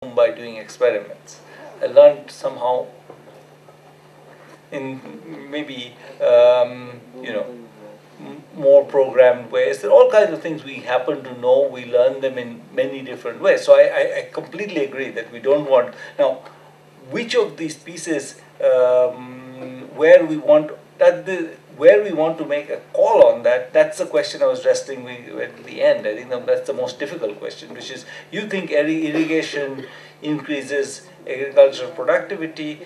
by doing experiments. I learned somehow in maybe more programmed ways. There are all kinds of things we happen to know. We learn them in many different ways. So I completely agree that we don't want now. Which of these pieces where we want where we want to make a call on that's the question I was wrestling with at the end. I think that's the most difficult question, which is, you think irrigation increases agricultural productivity.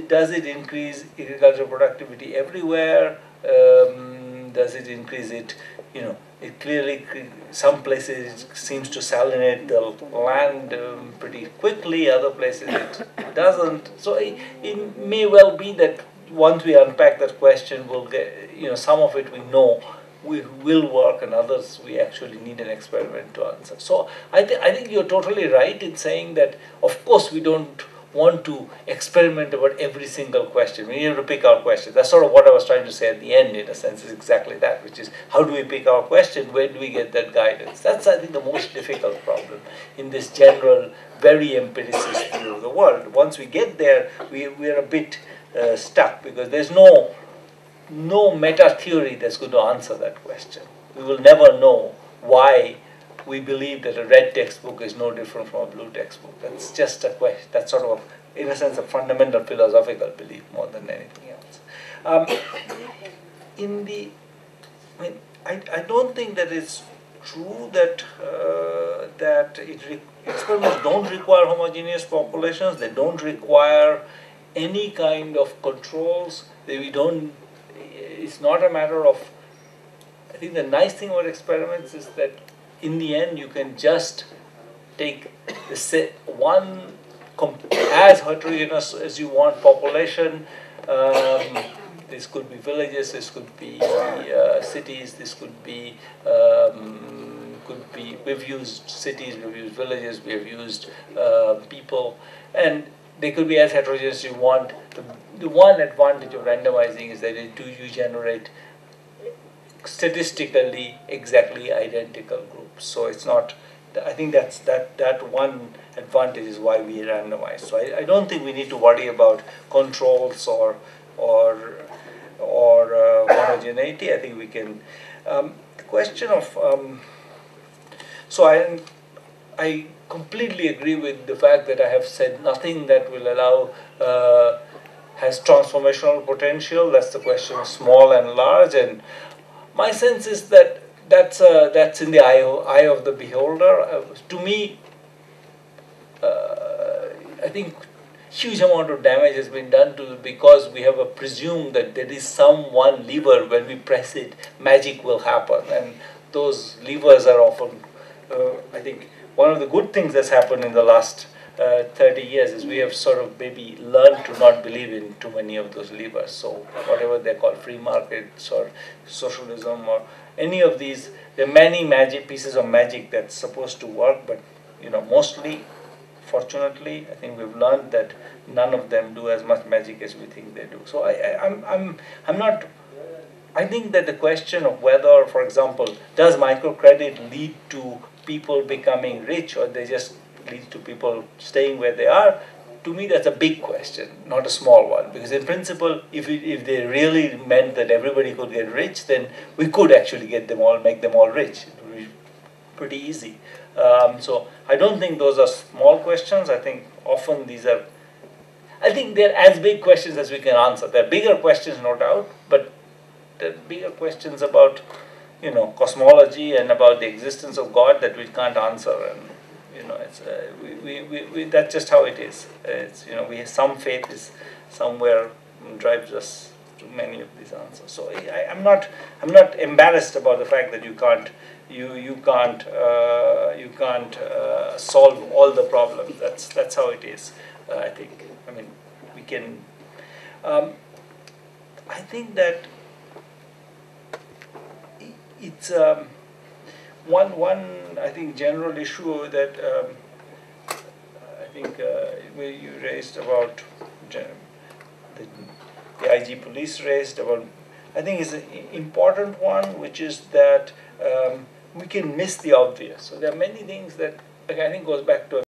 Does it increase agricultural productivity everywhere? Does it increase it? It clearly, some places it seems to salinate the land pretty quickly, other places it doesn't. So it may well be that once we unpack that question, we'll get, some of it we know will work, and others we actually need an experiment to answer. So I think you're totally right in saying that, of course, we don't want to experiment about every single question. We need to pick our questions. That's sort of what I was trying to say at the end, in a sense, is exactly that, which is, how do we pick our question? Where do we get that guidance? That's, I think, the most difficult problem in this general, very empiricist view of the world. Once we get there, we're a bit stuck, because there's no meta theory that's going to answer that question. We will never know why we believe that a red textbook is no different from a blue textbook. That's just a question. That's sort of, in a sense, a fundamental philosophical belief more than anything else. I don't think that it's true that experiments don't require homogeneous populations. They don't require any kind of controls. It's not a matter of. I think the nice thing about experiments is that in the end, you can just take one as heterogeneous as you want population. This could be villages, this could be cities, this could be we've used cities, we've used villages, we have used people, and they could be as heterogeneous as you want. The one advantage of randomizing is that you generate statistically exactly identical groups. So it's not. I think that one advantage is why we randomize. So I don't think we need to worry about controls or homogeneity. I think we can. The question of so I completely agree with the fact that I have said nothing that will allow has transformational potential. That's the question of small and large, and my sense is that that's in the eye of the beholder. To me, I think huge amount of damage has been done to it because we have presumed that there is some one lever, when we press it, magic will happen, and those levers are often. I think one of the good things that's happened in the last 30 years is we have sort of maybe learned to not believe in too many of those levers. So whatever they're called, free markets or socialism or any of these, there are many pieces of magic that's supposed to work, but mostly, fortunately, I think we've learned that none of them do as much magic as we think they do. So I'm not. I think that the question of whether, for example, does microcredit lead to people becoming rich, or they just lead to people staying where they are, to me that's a big question, not a small one. Because in principle, if they really meant that everybody could get rich, then we could actually make them all rich. It would be pretty easy. So I don't think those are small questions. I think often I think they're as big questions as we can answer. They're bigger questions, no doubt, but they're bigger questions about cosmology and about the existence of God that we can't answer. And it's that's just how it is. It's we have some faith is somewhere drives us to many of these answers. So I'm not embarrassed about the fact that you can't solve all the problems. That's how it is. I think. I mean, we can. I think that it's one I think general issue that I think where you raised about the IG police raised about, I think is an important one, which is that we can miss the obvious. So there are many things that I think goes back to